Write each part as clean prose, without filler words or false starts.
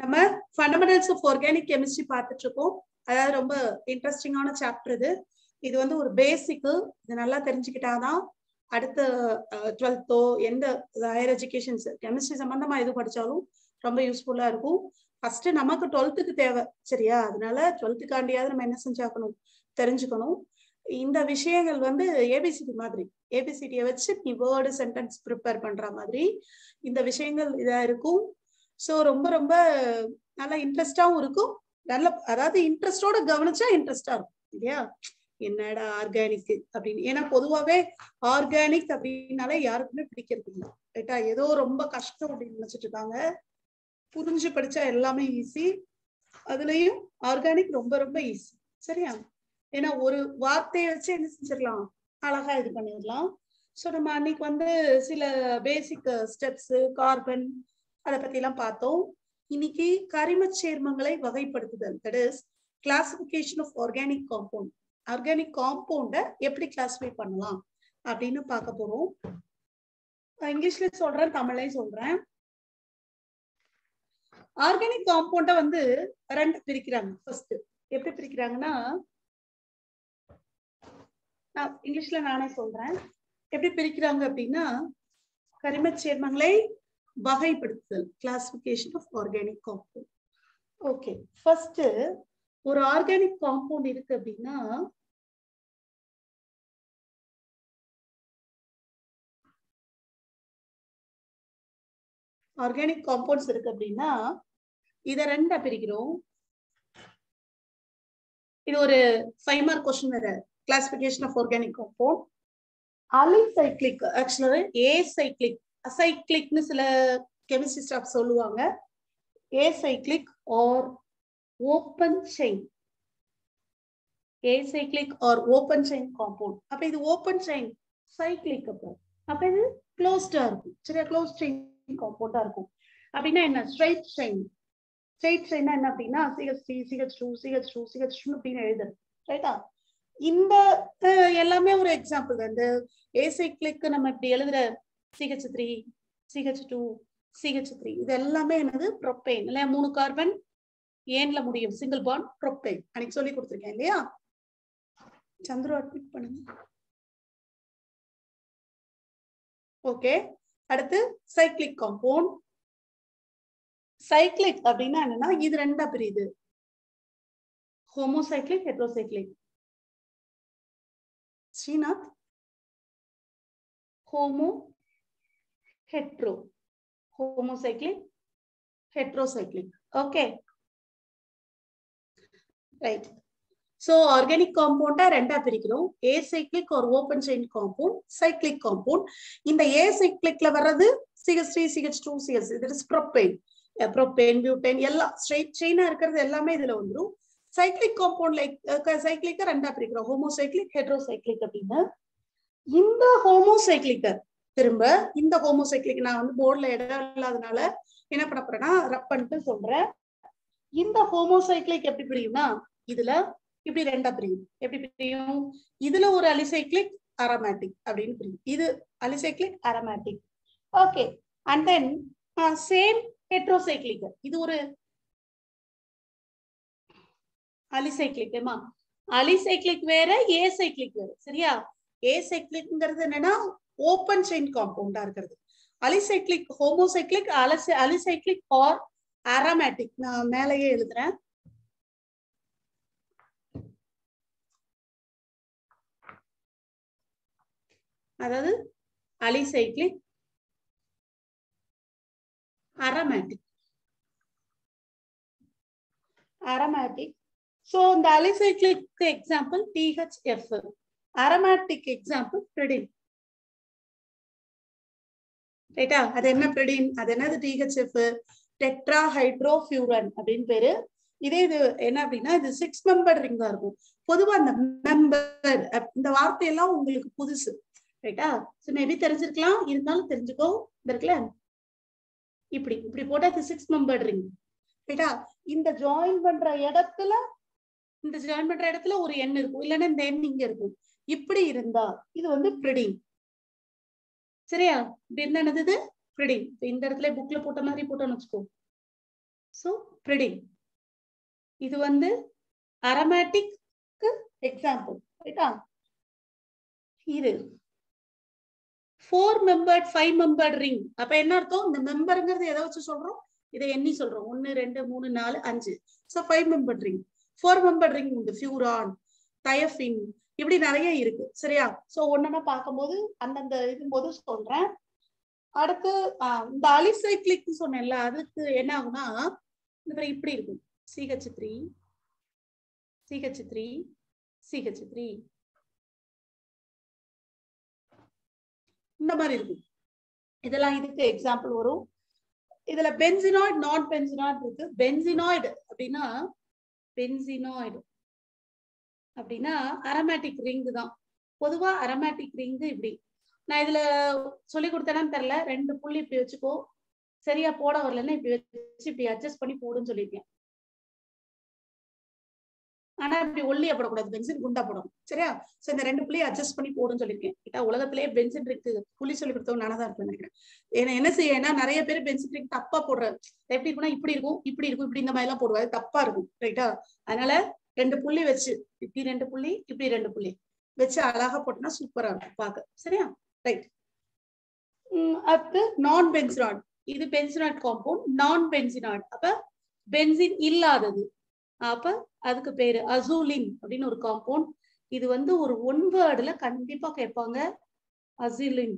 நம்ம fundamentals of organic chemistry பார்த்துட்டு இருக்கோம். அதாவது ரொம்ப இன்ட்ரெஸ்டிங்கான சாப்டர் இது. இது வந்து ஒரு பேசிக்கு. இது நல்லா தெரிஞ்சுக்கிட்டாதான் அடுத்த 12th எந்த ஹையர் எஜுகேஷன்ஸ் கெமிஸ்ட்ரி சம்பந்தமா எது படிச்சாலும் ரொம்ப யூஸ்ஃபுல்லா இருக்கும். ஃபர்ஸ்ட் நமக்கு 12th தேவை, சரியா? அதனால 12th நம்ம என்ன செஞ்சாக்கணும், தெரிஞ்சுக்கணும். இந்த விஷயங்கள் வந்து ஏபிசிடி மாதிரி, ஏபிசிடியை வச்சு நீ வேர்டு சென்டென்ஸ் ப்ரிப்பேர் பண்ற மாதிரி இந்த விஷயங்கள் இதா இருக்கும். ஸோ ரொம்ப ரொம்ப நல்லா இன்ட்ரெஸ்டாவும் இருக்கும். நல்ல அதாவது இன்ட்ரெஸ்டோட கவனிச்சா இன்ட்ரெஸ்டா இருக்கும் இல்லையா? என்னடா ஆர்கானிக் அப்படின்னு. ஏன்னா பொதுவாகவே ஆர்கானிக் அப்படின்னாலே யாருக்குமே பிடிக்கிறது இல்லை, ரைட்டா? ஏதோ ரொம்ப கஷ்டம் அப்படின்னு நினைச்சிட்டு இருக்காங்க. புரிஞ்சு படிச்சா எல்லாமே ஈஸி, அதுலயும் ஆர்கானிக் ரொம்ப ரொம்ப ஈஸி, சரியா? ஏன்னா ஒரு வார்த்தையை வச்சு என்ன செஞ்சிடலாம், அழகா இது பண்ணிடலாம். ஸோ நம்ம அன்னைக்கு வந்து சில பேசிக் ஸ்டெப்ஸ், கார்பன் அதை பத்தி எல்லாம் பார்த்தோம். இன்னைக்கு கரிம சேர்மங்களை வகைப்படுத்துதல், that is classification of organic compound. Organic காம்பவுண்டை எப்படி கிளாசிஃபை பண்ணலாம் அப்படின்னு பார்க்க போறோம். இங்கிலீஷ்ல சொல்றேன், தமிழ்லையும் சொல்றேன். ஆர்கானிக் காம்பவுண்ட வந்து ரெண்டு பிரிக்கிறாங்க. ஃபர்ஸ்ட் எப்படி பிரிக்கிறாங்கன்னா, நான் இங்கிலீஷ்ல நானே சொல்றேன் எப்படி பிரிக்கிறாங்க அப்படின்னா, கரிம சேர்மங்களை வகைப்படுத்துதல், classification of organic compound. Okay, first ஒரு ஆர்கானிக் காம்பவுண்ட் இருக்கு அப்படின்னா ஆர்கானிக் காம்பவுண்ட்ஸ் இருக்கு அப்படின்னா இத ரெண்டா பிரிக்கிறோம். இது ஒரு 5 மார்க் क्वेश्चन வேற. Classification of organic compound. Alicyclic, ஆக்சுவலா ஏசைக்ளிக், அசைக்ளிக்னு சில கெமிஸ்ட்ரி ஸ்டாஃப் சொல்லுவாங்க. Acyclic or open chain, acyclic or open chain compound. அப்ப இது ஓபன் செயின் சைக்ளிக். அப்ப இது க்ளோஸ்டா இருக்கும், சரியா? க்ளோஸ் செயின் காம்பவுண்டா இருக்கும். அப்படின்னா என்ன? Straight chain. ஸ்ட்ரைட் செயின்னா என்ன அப்படின்னா CH3 CH2 CH2 CH2 அப்படின்னு எழுதுறது, ரைட்டா? இந்த எல்லாமே ஒரு எக்ஸாம்பிள் தான். இந்த ஏசைக்ளிக் நம்ம இப்படி எழுதுற CH3 CH2 CH3 இது எல்லாமே என்னது? ப்ரோப்பேன் இல்லையா? 3 கார்பன் ஏன்ல முடியும், சிங்கிள் பாண்ட், ப்ரோப்பேன். அன்னைக்கு சொல்லி கொடுத்துருக்கேன் இல்லையா? சந்திர அட்மிட் பண்ணுங்க. ஓகே, அடுத்து சைக்ளிக் காம்பவுண்ட். சைக்ளிக் அப்படின்னா என்னன்னா இது ரெண்டா பிரியுது, homocyclic, heterocyclic. Srinath, homo, hetero, homocyclic, heterocyclic. Okay, right. So organic காம்பவுண்டா ரெண்டா பிரிக்கிறோம், ஏசைக்ளிக் ஒரு open chain compound, cyclic compound. இந்த ஏசைக்ளிக்ல வர்றது CH3 CH2 CH, இது இஸ் ப்ரோப்பேன். ப்ரோப்பேன், பியூட்டேன் எல்லாம் ஸ்ட்ரைட் செயினா இருக்கிறது எல்லாமே இதுல வந்துடும். சைக்ளிக் காம்பவுண்ட் லைக் சைக்ளிக்க ரெண்டா பிரிக்கிறோம், ஹோமோசைக்ளிக், ஹெட்ரோசைக்ளிக் அப்படின்னு. இந்த ஹோமோசைக்ளிக்க திரும்ப இந்த ஹோமோசைக்ளிக் நான் வந்து போர்ட்ல இடம் இல்லாதனால என்ன பண்ண போறேன்னா ரப் பண்ணிட்டு சொல்றேன். இந்த ஹோமோசைக்ளிக் எப்படி பிரியும்னா இதுல இப்படி ரெண்டா பிரியும். எப்படி பிரியும்? இதுல ஒரு அலிசைக்ளிக் அரோமேட்டிக் அப்படின்னு பிரியும். இது alicyclic aromatic. Okay, and then same heterocyclic, இது ஒரு அலிசைக்ளிக். அலிசைக்ளிக் வேற, ஏசைக்ளிக் வேற, சரியா? ஏசைக்ளிக்ங்கிறது என்னன்னா ஓபன் செயின் காம்பவுண்டா இருக்கிறது. Alicyclic, homocyclic, alicyclic or aromatic. நான் மேலேயே எழுதுறேன். அதாவது அலிசைக்ளிக், அரோமேட்டிக், அரோமேட்டிக். சோ இந்த alicyclic example THF, aromatic example pyridine, ரைட்டா? அது என்ன பிரிடின், அது என்னது? THF, டெட்ரா ஹைட்ரோஃபியூரன் அப்படின்னு பேரு. இதே இது என்ன அப்படின்னா இது 6 மெம்பர் ரிங்கா இருக்கும். பொதுவா அந்த மெம்பர் இந்த வார்த்தையெல்லாம் உங்களுக்கு புதுசு, ரைட்டா? சோ மேபி தெரிஞ்சிருக்கலாம், இருந்தாலும் தெரிஞ்சுக்கோ. இந்த இருக்குல்ல இப்படி இப்படி போட்டா 6 மெம்பர் ரிங், ரைட்டா? இந்த ஜாயின் பண்ற இடத்துல, இந்த ஜாயின் பண்ற இடத்துல ஒரு எண் இருக்கும், இல்லைன்னா இந்த எண் இங்க இருக்கும். இப்படி இருந்தா இது வந்து பிரிடின், சரியா? இப்படி இருந்தா என்னது? பிரிடின். இந்த இடத்துல புக்ல போட்ட மாதிரி போட்டோம்னு வச்சுக்கோ. சோ பிரிடிங் இது வந்து அரோமேட்டிக் எக்ஸாம்பிள் ரைட்டா. இது 4 membered 5 membered ரிங். அப்ப என்ன அர்த்தம்? இந்த மெம்பர்ங்கிறது எதை வச்சு சொல்றோம்? இதை எண்ணி சொல்றோம். 1 2 3 4 5. So 5 membered ring. 4 membered ring உண்டு. ஃபியூரான், தயஃபின், இப்படி நிறைய இருக்கு சரியா. சோ ஒன்னொன்னா பார்க்கும்போது அந்தந்த இதும்போது சொல்றேன். அடுத்து இந்த அலிசைக்ளிக் சொன்னேன்ல, அதுக்கு என்ன ஆகும்னா இப்படி இருக்கும். CH3 CH3 CH3 இந்த மாதிரி இருக்கும். இதெல்லாம் இதுக்கு எக்ஸாம்பிள் வரும். இதுல பென்சினாய்டு, நான் பென்சினாய்டு இருக்கு. பென்சினாய்டு அப்படின்னா அரோமேட்டிக் ரிங் தான். பொதுவா அரோமேட்டிக் ரிங் இப்படி நான் இதுல சொல்லி கொடுத்தேன்னு தெரியல. 2 புள்ளி இப்படி வச்சுக்கோ, சரியா போட வரலன்னா இப்படி வச்சு இப்படி அட்ஜஸ்ட் பண்ணி போடுன்னு சொல்லியிருக்கேன். ஆனா இப்படி ஒல்லியா போடக்கூடாது, பென்சின் குண்டா போடணும் சரியா. சோ இந்த 2 புள்ளியை அட்ஜஸ்ட் பண்ணி போடுன்னு சொல்லியிருக்கேன். கிட்ட உலகத்திலேயே பென்சின் இருக்கு புள்ளி சொல்லி கொடுத்தவங்க நானதான் இருப்பேன் நினைக்கிறேன். ஏன்னா என்ன செய்யனா நிறைய பேர் பென்சின் ட்ரிக் தப்பா போடுற. எப்படி இருக்குன்னா இப்படி இருக்கும் இப்படி இருக்கும் இப்படி இந்த மாதிரி எல்லாம் போடுவாரு, தப்பா இருக்கும் ரைட்டா. அதனால 2 புள்ளி வச்சு இப்படி 2 புள்ளி இப்படி 2 புள்ளி வச்சு அழகா போட்டோம்னா சூப்பரா இருக்கும் பார்க்க சரியா. ரைட். அடுத்து நான் பென்சினாய்டு. இது பென்சினாய்டு காம்பவுண்ட். நான் பென்சினாய்டு அப்ப பென்சின் இல்லாதது. அப்ப அதுக்கு பேரு அசூலின் அப்படின்னு ஒரு காம்பவுண்ட். இது வந்து ஒரு 1 வேர்டுல கண்டிப்பா கேட்பாங்க, அசிலின்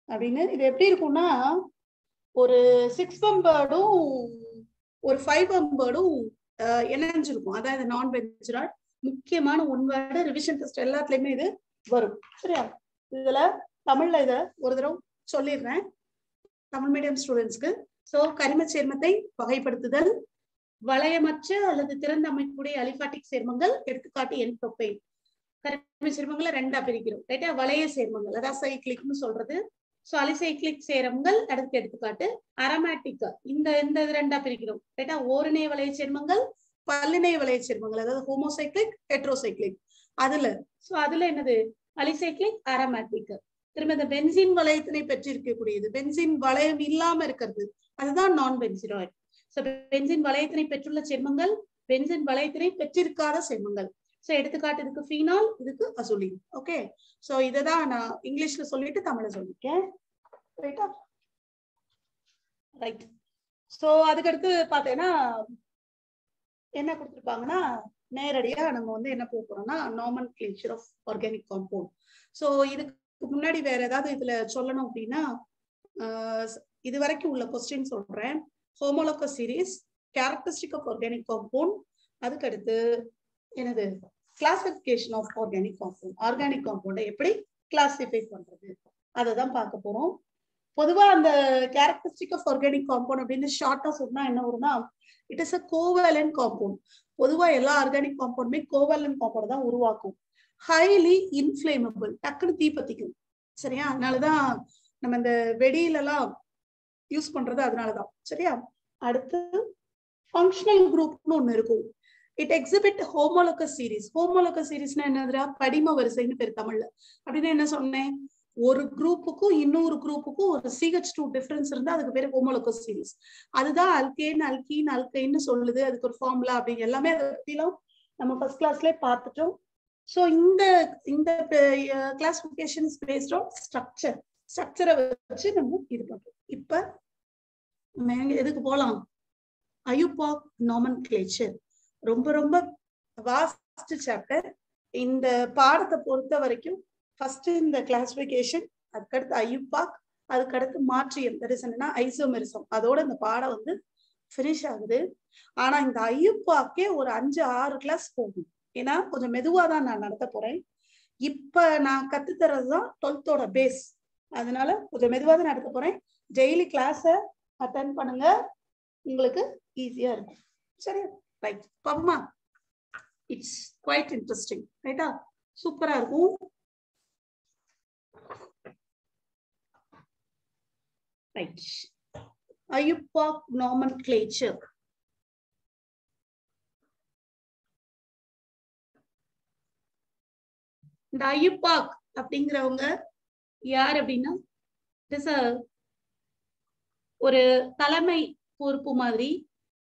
அப்படின்னு. இது எப்படி இருக்கும்னா ஒரு 6 மெம்பர்டும் ஒரு 5 மெம்பர்டும் இணைஞ்சிருக்கும். அதாவது நான் பென்சினாய்டு முக்கியமான 1 வேர்டு. ரிவிஷன் டெஸ்ட் எல்லாத்துலயுமே இது வரும் சரியா. இதுல தமிழ்ல இத ஒரு தடவை சொல்லிடுறேன் தமிழ் மீடியம் ஸ்டூடெண்ட்ஸ்க்கு. சோ கரிம சேர்மத்தை வகைப்படுத்துதல். வளையமற்ற அல்லது திறந்த அமைப்புடைய அலிபாட்டிக் சேர்மங்கள், எடுத்துக்காட்டு என்ட்ரோபைன். கரிம சேர்மங்களை 2ஆ பிரிக்கிறோம் ரைட்டா. வளைய சேர்மங்கள் அதாவது சைக்ளிக்னு சொல்றது. சோ அலிசைக்ளிக் சேர்மங்கள் அடுத்து எடுத்துக்காட்டு. அரோமேட்டிக் இந்த 2ஆ பிரிக்கிறோம் ரைட்டா. ஓரிணைய வளைய சேர்மங்கள், பல்லிணைய வளைய சேர்மங்கள், அதாவது ஹோமோசைக்ளிக் ஹெட்ரோசைக்ளிக். அதுல என்னது அலிசைக்ளிக், அரோமேட்டிக். திரும்ப இந்த பென்சின் வளையத்தினை பெற்றிருக்கக்கூடியது, பென்சின் வளையம் இல்லாம இருக்கிறது, அதுதான் நான் பென்சினாய்டு. பென்சின் வளையத்தினை பெற்றுள்ள சேர்மங்கள், பென்சின் வளையத்தினை பெற்றிருக்காத சேர்மங்கள். சோ எடுத்துக்காட்டு இதுக்கு ஃபீனால், இதுக்கு அசூலின். ஓகே. சோ இததான் நான் இங்கிலீஷ்ல சொல்லிட்டு தமிழ்ல சொல்லிருக்கேன் ரைட்டா. ரைட். சோ அதுக்கடுத்து பாத்தீங்கன்னா என்ன கொடுத்துருப்பாங்கன்னா நேரடியா நம்ம வந்து என்ன போறோம்னா nomenclature of organic compound. So இதுக்கு முன்னாடி வேற ஏதாவது இதுல சொல்லணும் அப்படின்னா இது வரைக்கும் உள்ள கொஸ்டின் சொல்றேன். Homologous series, characteristic of organic compound, அதுக்கு அடுத்து என்னது classification of organic compound. Organic காம்பவுண்டை எப்படி கிளாசிஃபை பண்றது அதை தான் பார்க்க போறோம். பொதுவா அந்த கேரக்டரிஸ்டிக் ஆஃப் ஆர்கானிக் காம்பவுண்ட் அப்படின்னு ஷார்ட்டா சொன்னா என்ன வரும்னா, இட் இஸ் அ கோவேலன்ட் காம்பவுண்ட். பொதுவா எல்லா ஆர்கானிக் காம்பவுண்டுமே கோவேலன்ட் காம்பவுண்ட் தான் உருவாக்கும். ஹைலி இன்ஃபிளேமபிள், டக்குனு தீ பத்திக்கும் சரியா. அதனாலதான் நம்ம இந்த வெடியில எல்லாம் யூஸ் பண்றது அதனாலதான் சரியா. அடுத்து ஃபங்க்ஷனல் குரூப்னு ஒண்ணு இருக்கும். It exhibit homologous series. Homologous சீரிஸ்னா என்னதுடா, படிம வரிசைன்னு பேர் தமிழ்ல. அப்படின்னு என்ன சொன்னேன், ஒரு குரூப்புக்கும் இன்னொரு குரூப்புக்கும் ஒரு CH2 டிஃபரன்ஸ் இருந்தா அதுக்கு பேரு ஹோமோலோகஸ் சீரிஸ். அதுதான் அல்கேன், அல்கீன், அல்கைன்னு சொல்லுது. அதுக்கு ஒரு ஃபார்முலா அப்படின்னு எல்லாமே அதை பத்திலாம் நம்ம ஃபர்ஸ்ட் கிளாஸ்ல பார்த்துட்டோம். சோ இந்த classification is based on structure. ஸ்ட்ரக்சரை வச்சு நம்ம இது பண்றோம். இப்ப எதுக்கு போலாம், ஐயூபாக் நாமென்க்ளேச்சர். ரொம்ப ரொம்ப வாஸ்ட் சாப்டர். இந்த பாடத்தை பொறுத்த வரைக்கும் ஃபர்ஸ்ட் இந்த கிளாசிபிகேஷன், அதுக்கடுத்து ஐயூபாக், அதுக்கடுத்து மாற்றியம், என்னன்னா ஐசோமெரிசம். அதோட இந்த பாடம் வந்து பினிஷ் ஆகுது. ஆனா இந்த ஐயூபாக்கே ஒரு 5-6 கிளாஸ் போகும். ஏன்னா கொஞ்சம் மெதுவா தான் நான் நடத்த போறேன். இப்ப நான் கத்துத்தரதுதான் 12th பேஸ். அதனால கொஞ்சம் மெதுவா தான் நடத்த போறேன். டெய்லி கிளாஸ அட்டெண்ட் பண்ணுங்க, உங்களுக்கு ஈஸியா இருக்கும் சரியா. ரைட், பாப்போமா. இட்ஸ் குவைட் இன்ட்ரெஸ்டிங் ரைட்டா, சூப்பரா இருக்கும். Right, IUPAC nomenclature. இந்த ஐயூபாக் அப்படிங்கிறவங்க யார் அப்படின்னா, ஒரு தலைமை பொறுப்பு மாதிரி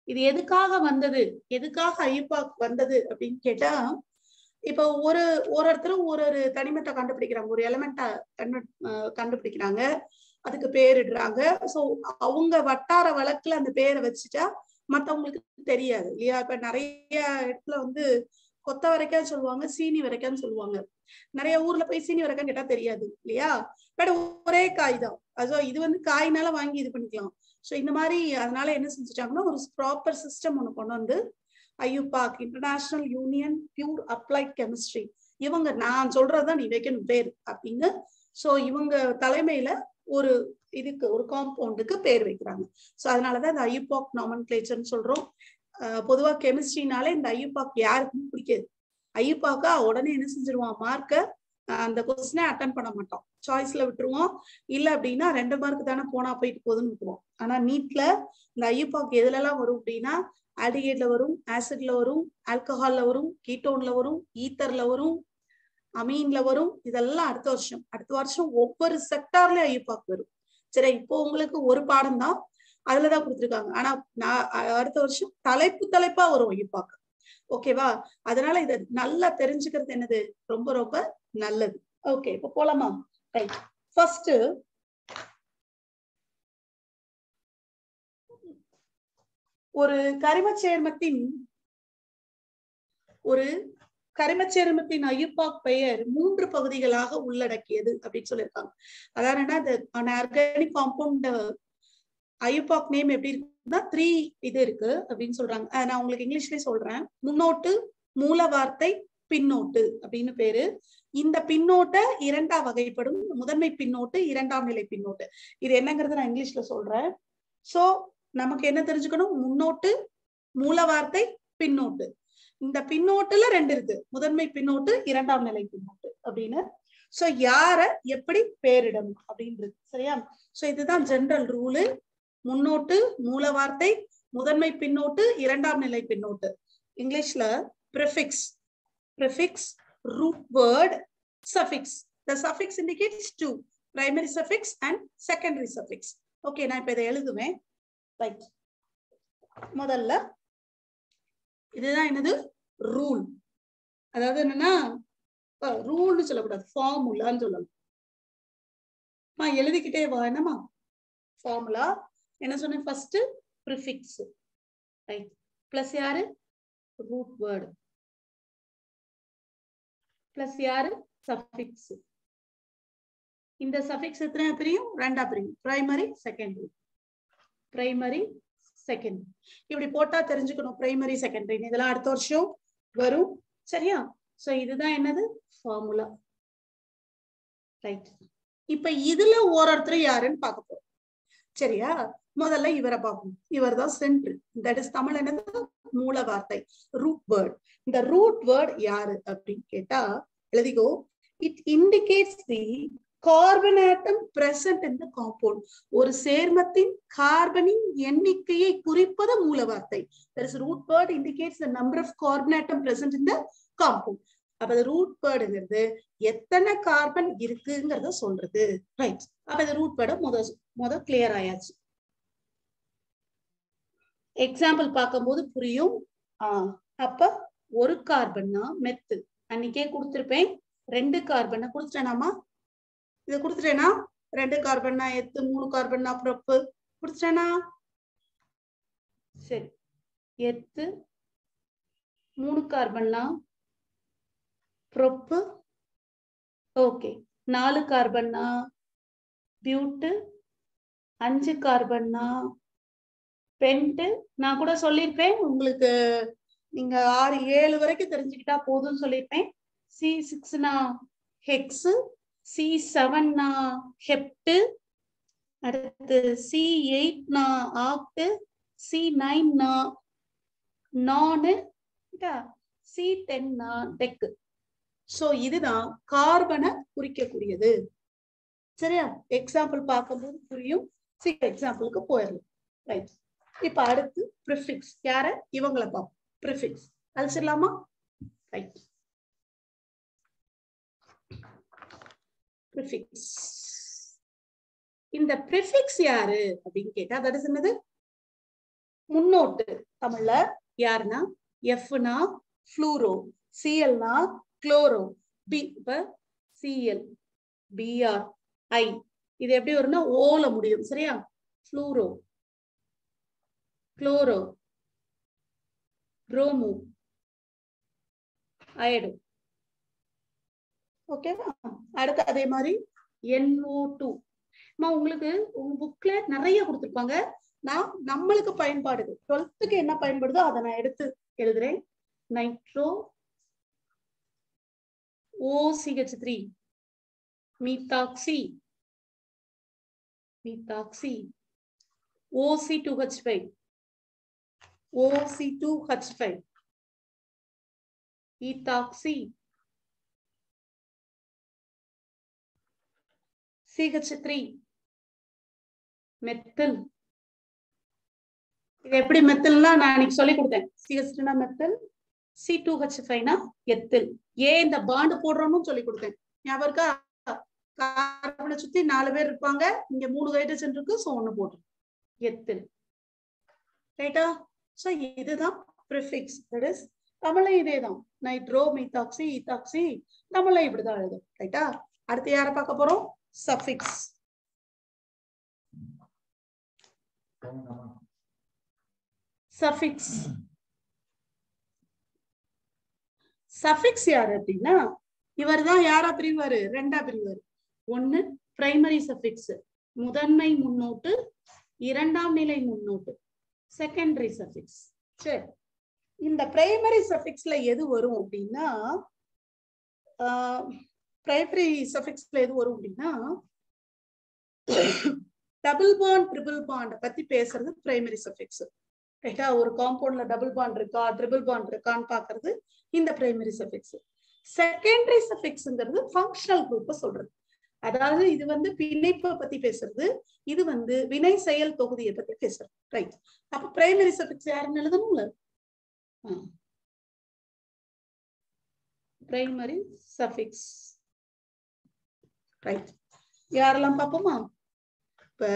இது எதுக்காக வந்தது, எதுக்காக ஐயுபாக் வந்தது அப்படின்னு கேட்டா, இப்போ ஒருத்தரும் ஒரு தனிமத்தை கண்டுபிடிக்கிறாங்க, ஒரு எலிமெண்ட்டை கண்டுபிடிக்கிறாங்க, அதுக்கு பேரிடுறாங்க. சோ அவங்க வட்டார வழக்குல அந்த பேரை வச்சுட்டா மத்தவங்களுக்கு தெரியாது இல்லையா? இப்ப நிறைய இடத்துல வந்து கொத்த வரைக்கான்னு சொல்லுவாங்க, சீனி வரைக்கான்னு சொல்லுவாங்க. நிறைய ஊர்ல போய் சீனி வரைக்கான்னு கேட்டா தெரியாது இல்லையா? பட் ஒரே காய் தான். அதோ இது வந்து காய்னால வாங்கி இது பண்ணிக்கலாம். சோ இந்த மாதிரி அதனால என்ன செஞ்சுட்டாங்கன்னா ஒரு ப்ராப்பர் சிஸ்டம் ஒண்ணு கொண்டு வந்து IUPAC, international union pure applied chemistry, இவங்க நான் சொல்றதுதான் நீ வைக்கணும் பேர் அப்படின்னு. சோ இவங்க தலைமையில ஒரு இதுக்கு ஒரு காம்பவுண்டுக்கு பேர் வைக்கிறாங்க. சோ அதனாலதான் இந்த ஐயுபாக் நாமன்கிளேச்சர்னு சொல்றோம். பொதுவா கெமிஸ்ட்ரினாலே இந்த ஐயுபாக் யாருக்குமே பிடிக்காது. ஐயுபாக்கா உடனே என்ன செஞ்சிருவான், மார்க்க அந்த கொஸ்டினே அட்டன் பண்ண மாட்டோம், சாய்ஸ்ல விட்டுருவோம். இல்ல அப்படின்னா 2 மார்க் தானே போனா போயிட்டு போகுதுன்னு விட்டுருவோம். ஆனா நீட்ல இந்த ஐயுபாக் எதுல எல்லாம் வரும் அப்படின்னா, ஆல்டிஹைட்ல வரும், ஆசிட்ல வரும், ஆல்கஹால்ல வரும், கீட்டோன்ல வரும், ஈத்தர்ல வரும், அமீன்ல வரும். இதெல்லாம் அடுத்த வருஷம் ஒவ்வொரு செக்டார்லயும் ஐயுபாக் வரும். சரி, இப்போ உங்களுக்கு ஒரு பாடம் தான் அதுலதான் கொடுத்துருக்காங்க. ஆனா நான் அடுத்த வருஷம் தலைப்பா வரும் ஐயுபாக். ஓகேவா? அதனால இத நல்லா தெரிஞ்சுக்கிறது என்னது ரொம்ப ரொம்ப நல்லது. ஓகே, இப்ப போலாமா? ரைட். ஃபர்ஸ்ட் ஒரு கரிமச்சேர்மத்தின் ஐயுபாக் பெயர் 3 பகுதிகளாக உள்ளடக்கியது அப்படின்னு சொல்லியிருக்காங்க. அதாவது ஆர்கானிக் காம்பவுண்ட் ஐயுபாக் நேம் எப்படி இருக்குன்னா 3 இது இருக்கு அப்படின்னு சொல்றாங்க. நான் உங்களுக்கு இங்கிலீஷ்லயே சொல்றேன். முன்னோட்டு, மூல வார்த்தை, பின்னோட்டு அப்படின்னு பேரு. இந்த பின்னோட்ட 2ஆ வகைப்படும். முதன்மை பின்னோட்டு, 2ஆம் நிலை பின்னோட்டு. இது என்னங்கிறது நான் இங்கிலீஷ்ல சொல்றேன். சோ நமக்கு என்ன தெரிஞ்சுக்கணும், முன்னோட்டு, மூல வார்த்தை, பின்னோட்டு. இந்த பின்னோட்டுல 2 இருக்கு, முதன்மை பின்னோட்டு, 2ஆம் நிலை பின்னோட்டு அப்படின்னு. சோ யார எப்படி பேரிடணும் அப்படின்றது. சரியா? சோ இதுதான் ஜெனரல் ரூலு. முன்னோட்டு, மூல வார்த்தை, முதன்மை பின்னோட்டு, 2ஆம் நிலை பின்னோட்டு. இங்கிலீஷ்ல prefix, root word, suffix. The suffix indicates 2, primary suffix and secondary suffix. Okay, நான் இப்ப இதை எழுதுவேன். ரைட். முதல்ல இதுதான் என்னது, ரூல். அதாவது என்னன்னா ரூல்னு சொல்லக்கூடாது, ஃபார்முலான்னு சொல்லணும். எழுதிக்கிட்டே வா. என்னமா ஃபார்முலா என்ன சொன்னேன்? ஃபர்ஸ்ட் ப்ரிஃபிக்ஸ், ரைட், பிளஸ் யாரு, ரூட் வேர்டு, பிளஸ் யாரு, சஃபிக்ஸ். இந்த சஃபிக்ஸ் எத்தனை பிரியும்? 2ஆ பிரியும், பிரைமரி, செகண்டரி. பிரைமரி, செகண்டரி இப்படி போட்டா தெரிஞ்சுக்கணும். பிரைமரி, செகண்டரி இதெல்லாம் அடுத்த வருஷம் வரும். சரியா? சோ இதுதான் என்னது, ஃபார்முலா. ரைட். இப்ப இதுல ஒருத்தர் யாருன்னு பார்க்க போறோம். சரியா? முதல்ல இவரை பார்ப்போம். இவர் தான் சென்ட்ரு. தட் இஸ் தமிழ் என்னது, மூல வார்த்தை, ரூட் வேர்ட். இந்த ரூட் வேர்ட் யாரு அப்படின்னு கேட்டா எழுதிக்கோ. It indicates the carbon atom present in the compound. ஒரு சேர்மத்தின் கார்பனின் எண்ணிக்கையை குறிப்பது மூல வார்த்தை. That is root word indicates the number of carbon atom present in the compound. அப்ப ரூட் வேர்டுங்கிறது எத்தனை கார்பன் இருக்குங்கிறத சொல்றது. ரைட். அப்ப இந்த ரூட் வேர்டை முத கிளியர் ஆயாச்சு. எக்ஸாம்பிள் பார்க்கும்போது புரியும். அப்ப ஒரு கார்பன்னா மெத்து, அன்னைக்கே கொடுத்திருப்பேன். 2 கார்பன் கொடுத்துட்டேனாமா? இதை கொடுத்துட்டேனா? 2 கார்பன்னா எத்து, 3 கார்பன்னா ப்ரொப்பு கொடுத்துட்டேனா? சரி, எத்து 3 கார்பன்னா ப்ரொப்பு. Okay, 4 கார்பன்னா பியூட்டு, 5 கார்பன்னா pent. நான் கூட சொல்லியிருப்பேன் உங்களுக்கு, நீங்க 6, 7 வரைக்கும் தெரிஞ்சுக்கிட்டா போதும்னு சொல்லியிருப்பேன். C6னா ஹெக்ஸ், C7னா ஹெப்ட், அடுத்து C8னா ஆக்ட், C9னா நானு, C10னா டெக். சோ இதுதான் கார்பனை குறிக்கக்கூடியது. சரியா? எக்ஸாம்பிள் பார்க்கும்போது புரியும். எக்ஸாம்பிளுக்கு போயிடலாம். ரைட். இப்ப அடுத்து ப்ரிஃபிக்ஸ். யார? இவங்களை பார்ப்போம். ப்ரிஃபிக்ஸ் அழிச்சிடலாமா? ரைட். ப்ரிஃபிக்ஸ். இந்த ப்ரிஃபிக்ஸ் யாரு அப்படின்னு கேட்டா தட் இஸ் என்னது, முன்னோட்டு தமிழ்ல யாருன்னா எஃப்னா ஃப்ளூரோ, சிஎல்னா குளோரோ, பி இப்ப சிஎல் பிஆர் ஐ இது எப்படி வரும்னா ஓல முடியும் சரியா. Fluoro, chloro, bromo, iodo. ஓகேவா? அடுத்து அதே மாதிரி NO2. உங்களுக்கு உங்க புக்ல நிறைய கொடுத்துருப்பாங்க. நான் நம்மளுக்கு பயன்பாடு 12th என்ன பயன்படுதோ அதை நான் எடுத்து எழுதுறேன். Nitro OCH3, methoxy, methoxy, OC2H5, OC2H5, ethoxy, CH3, methyl. இது எப்படி மெத்தில்னா நான் இன்னைக்கு சொல்லி கொடுத்தேன். CH3 methyl, C2H5 ethyl. ஏன் இந்த பாண்ட் போடுறோம்னு சொல்லி கொடுத்தேன். ஞாபகம் இருக்கா? கார்பனை சுத்தி 4 பேர் இருப்பாங்க, இங்க 3 ஹைட்ரஜன் இருக்கு, சோ 1 போட்டு எத்தில். ரைட்டா? சோ இதுதான் ப்ரிஃபிக்ஸ். தட் இஸ் தமிழ்ல இதேதான். நைட்ரோ, மீத்தாக்சி, ஈத்தாக்சி தமிழ்ல இப்படிதான் எழுதும். ரைட்டா? அடுத்து யாரை பார்க்க போறோம்? சஃபிக்ஸ். சஃபிக்ஸ் சஃபிக்ஸ் யாரு அப்படின்னா இவர் தான் யாரா பிரிவாரு? 2ஆ பிரிவாரு. ஒன்னு பிரைமரி சஃபிக்ஸ் முதன்மை முன்னோட்டு, 2ஆம் நிலை முன்னோட்டு செகண்டரி சஃபிக்ஸ். சரி, இந்த பிரைமரி சஃபிக்ஸ்ல எது வரும் அப்படின்னா பிரைமரி சஃபிக்ஸ்ல எது வரும் அப்படின்னா டபுள் பாண்ட் ட்ரிபிள் பாண்ட் பத்தி பேசுறது பிரைமரி சஃபிக்ஸ். ரைட்டா? ஒரு காம்பவுண்ட்ல டபுள் பாண்ட் இருக்கா ட்ரிபிள் பாண்ட் இருக்கான்னு பாக்குறது இந்த பிரைமரி சஃபிக்ஸ். செகண்டரி சஃபிக்ஸ்ங்கிறது ஃபங்க்ஷனல் குரூப்பை சொல்றது. அதாவது இது வந்து பிணைப்பை பத்தி பேசுறது, இது வந்து வினை செயல் தொகுதியை பத்தி பேசுறது. ரைட்? அப்ப பிரைமரி சஃபிக்ஸ் யாருன்னு எழுதணும்ல? Primary suffix. ரைட், யாரெல்லாம் பார்ப்போமா? இப்ப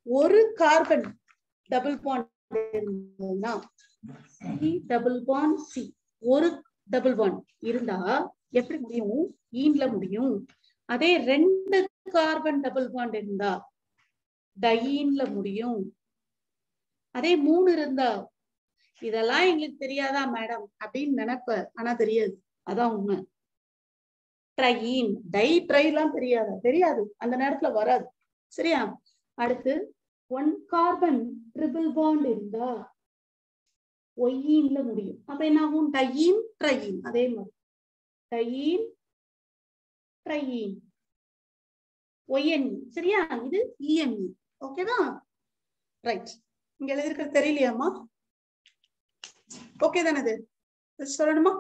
ஒரு carbon double bond C double bond C, ஒரு டபுள் பாண்ட் இருந்தா எப்படி முடியும்? ஈன்ல முடியும். அதே 2 கார்பன் டபுள் பாண்ட் இருந்தா டையின்ல முடியும். அதே 3 இருந்தா இதெல்லாம் எங்களுக்கு தெரியாதா மேடம் அப்படின்னு நினைப்ப, ஆனா தெரியாது. அதான் உண்மை. ட்ரையின், டை ட்ரை எல்லாம் தெரியாதா? தெரியாது, அந்த நேரத்துல வராது. சரியா? அடுத்து 1 கார்பன் ட்ரிபிள் பாண்ட் இருந்தா ஒய்யின்ல முடியும். அப்ப என்ன ஆகும்? டையின் ட்ரையின். அதே மாதிரி டையின் ட்ரையின் ஒய்என்இ. சரியா? இது இஎன்இ. ஓகேவா? ரைட். இங்க எழுதிருக்கிறது தெரியலையாமா? ஓகே தானே? இது சொல்லணுமா?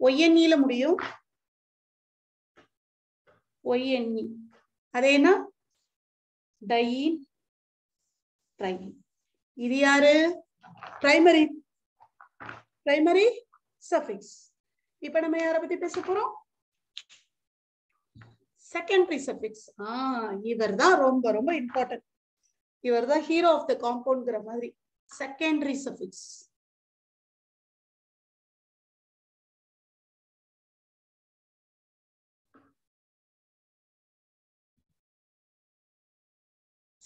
ஒய்என்இல முடியும். YNE Athena டையின் train. இது யாரு? Primary primary suffix. இப்ப நம்ம யாரை பத்தி பேச போறோம்? Secondary suffix. இவர் தான் ரொம்ப ரொம்ப இம்பார்ட்டன்ட். இவர் தான் ஹீரோ ஆஃப் த காம்பவுண்ட்ங்கிற மாதிரி. Secondary suffix.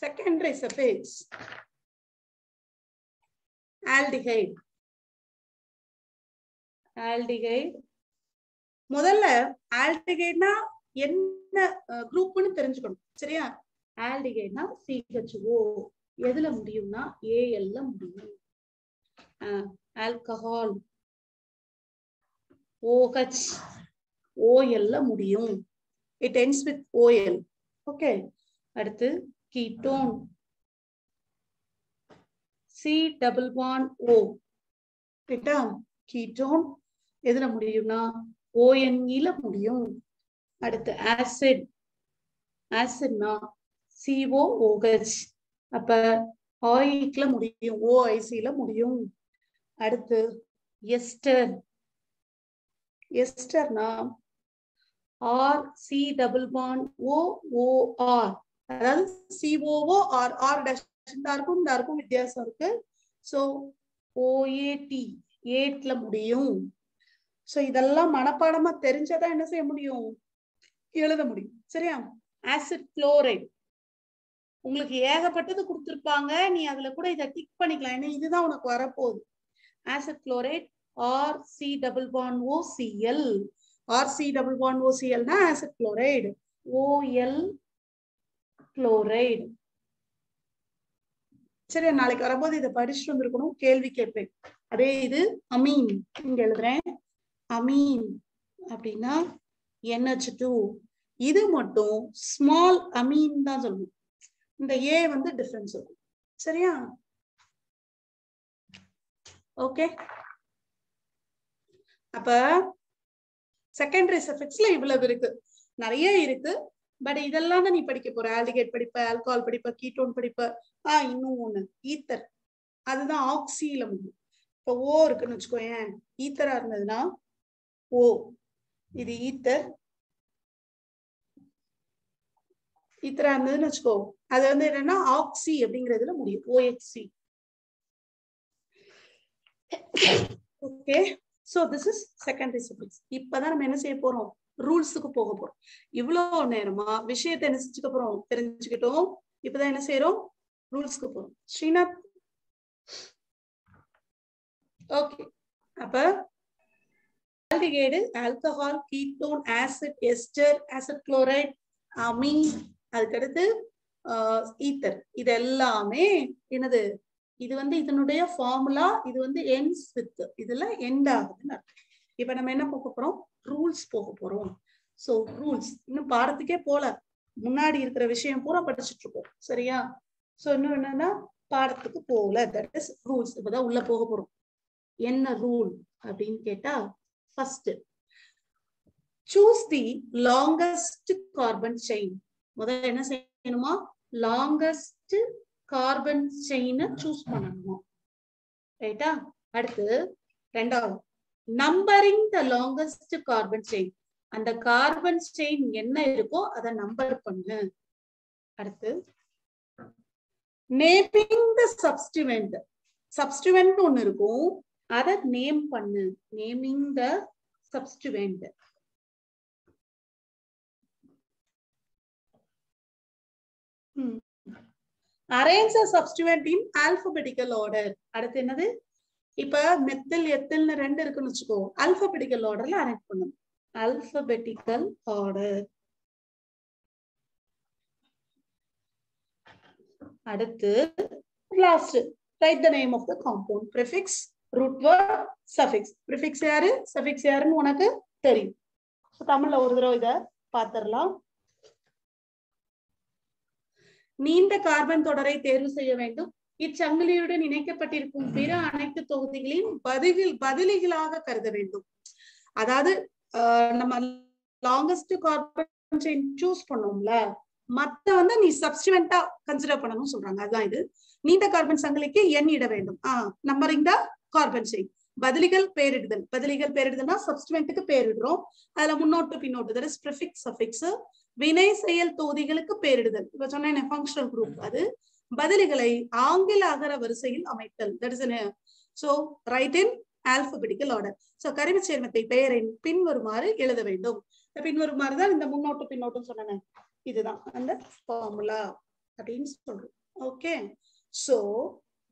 Secondary suffix aldehyde. Aldehyde முதல்ல ஆல்டிஹைட்னா என்ன குரூப்னு தெரிஞ்சுக்கணும். சரியா? ஆல்டிஹைட்னா CHO எதுல முடியும்னா ALல முடியும். ஆல்கஹால் OH OLல முடியும். It ends with OL. Okay. அடுத்து ketone C double bond O. ரைட்டா? கீட்டோன் எதுல முடியும்னா ONEல முடியும். அடுத்து ஆசிட். ஆசிட்னா COOH. அப்ப ஆயிக்ல முடியும், OICல முடியும். அடுத்து ester. எஸ்டர்னா RC double bond OOR. அதாவது COO R R dash இருக்கும், இந்த இருக்கும் வித்தியாசம் இருக்கு. சோ OAT 8ல முடியும். சோ இதெல்லாம் மனப்பாடமா தெரிஞ்சாதான் என்ன செய்ய முடியும், எழுத முடியும். சரியா? ஆசிட் குளோரைடு உங்களுக்கு ஏகப்பட்டது கொடுத்திருப்பாங்க, நீ அதுல கூட இதை டிக் பண்ணிக்கலாம், ஏன்னா இதுதான் உனக்கு வரப்போகுது. Acid chloride RC double bond OCl. RC double bond OCl னா ஆசிட் குளோரைடு. OL chloride. சரி, நாளைக்கு வரும்போது இதை படிச்சுட்டு வந்திருக்கணும், கேள்வி கேட்பேன். அதே இது அமீன், இங்க எழுதுறேன். அமீன் அப்படின்னா NH2. இது மட்டும் ஸ்மால் அமீன் தான் சொல்லணும். இந்த A வந்து டிஃபரன்ஸ் இருக்கும். சரியா? ஓகே. அப்ப செகண்டரி சஃபிக்ஸ்ல இவ்வளவு இருக்கு, நிறைய இருக்கு. பட் இதெல்லாம் தான் நீ படிக்க போற. ஆல்டிகேட் படிப்ப, ஆல்கஹால் படிப்ப, கீட்டோன் படிப்ப. இன்னும் ஒண்ணு ஈத்தர், அதுதான் ஆக்சில முடியும். இப்ப O இருக்குன்னு வச்சுக்கோயேன், ஈத்தரா இருந்ததுன்னா O, இது ஈத்தர். ஈத்தரா இருந்ததுன்னு வச்சுக்கோ, அது வந்து என்னன்னா ஆக்சி அப்படிங்கிறதுல முடியும், OHC. Okay. So this is secondary suffix. இப்பதான் நம்ம என்ன செய்ய போறோம், ரூல்ஸுக்கு போக போறோம். இவ்வளவு நேரமா விஷயத்தை என்ன செஞ்சுக்க போறோம், தெரிஞ்சுக்கிட்டோம். இப்பதான் என்ன செய்யறோம், ரூல்ஸ்க்கு போறோம். ஸ்ரீநாத், ஓகே. அப்ப aldehyde, alcohol, ketone, acid, ester, acid chloride, amine, அதுக்கடுத்து ஈத்தர், இது எல்லாமே என்னது, இது வந்து இதனுடைய ஃபார்முலா. இது வந்து ends with, இதுல எண்ட் ஆகுதுன்னு அர்த்தம். இப்ப நம்ம என்ன போக போறோம், ரூல்ஸ் போக போறோம். சோ ரூல்ஸ் இன்னும் பாடத்துக்கே போல, முன்னாடி இருக்கிற விஷயம் பூரா படிச்சுட்டு இருக்கோம். சரியா? சோ இன்னும் என்னன்னா பாடத்துக்கு போகல, தட் இஸ் ரூல்ஸ். இப்பதான் உள்ள போக போறோம். என்ன ரூல் அப்படின்னு கேட்டா, first choose the longest carbon chain. முதல்ல என்ன செய்யணுமா, லாங்கஸ்ட் கார்பன் செயினை சூஸ் பண்ணணுமா, ரைட்டா? அடுத்து ரெண்டாவது, numbering the longest carbon chain. அந்த கார்பன் செயின் என்ன இருக்கோ அதை நம்பர் பண்ணு. அடுத்து நேமிங் த சப்ஸ்டிவெண்ட். சப்ஸ்டிவெண்ட் ஒண்ணு இருக்கும், அதை நேம் பண்ணு. நேமிங் த சப்ஸ்டிவெண்ட். அரேஞ்ச் த சப்ஸ்டிவெண்ட் இன் ஆல்பபெட்டிக்கல் ஆர்டர். அடுத்து என்னது, இப்ப மெத்தில் எத்தில்னு ரெண்டு இருக்குன்னு வச்சுக்கோ, ஆல்பபெட்டிக்கல் ஆர்டர்ல அரேஞ்ச் பண்ணணும். Alphabetical order. அடுத்து last, right the name of the compound. Prefix, root word, suffix. Prefix யாரு, சஃபிக்ஸ் யாருன்னு உனக்கு தெரியும். தமிழ்ல ஒரு தடவை இத பாத்திரலாம். நீண்ட கார்பன் தொடரை தேர்வு செய்ய வேண்டும். இச்சங்கிலியுடன் இணைக்கப்பட்டிருக்கும் பிற அனைத்து தொகுதிகளையும் பதிலிகளாக கருத வேண்டும். அதாவது நம்ம லாங்கஸ்ட் கார்பன் செயின் சூஸ் பண்ணோம்ல, மத்த வந்து நீ சப்ஸ்டிவெண்டா கன்சிடர் பண்ணணும்னு சொல்றாங்க. அதுதான் இது. நீண்ட கார்பன் சங்கிலிக்கு எண் இட வேண்டும். Numbering the carbon chain. பதிலிகள் பேரிடுதல். பதிலிகள் பேரிடுதல்னா சப்ஸ்டிவெண்ட்டுக்கு பேரிடுறோம், அதுல முன்னோட்டு பின்னோட்டு, தட் இஸ் ப்ரிஃபிக்ஸ், சஃபிக்ஸ். வினை செயல் தொகுதிகளுக்கு பேரிடுதல். இப்ப சொன்ன ஃபங்க்ஷனல் குரூப். அது பதிலிகளை ஆங்கில அகர வரிசையில் அமைத்தல். That is so right in alphabetical order. So கருவி சேர்மத்தை பெயரின் பின்வருமாறு எழுத வேண்டும். பின்வருமாறு தான் இந்த முன்னோட்டு பின்னோட்டம் சொன்னேன், இதுதான் அந்த ஃபார்முலா அப்படின்னு சொல்றோம். ஓகே. சோ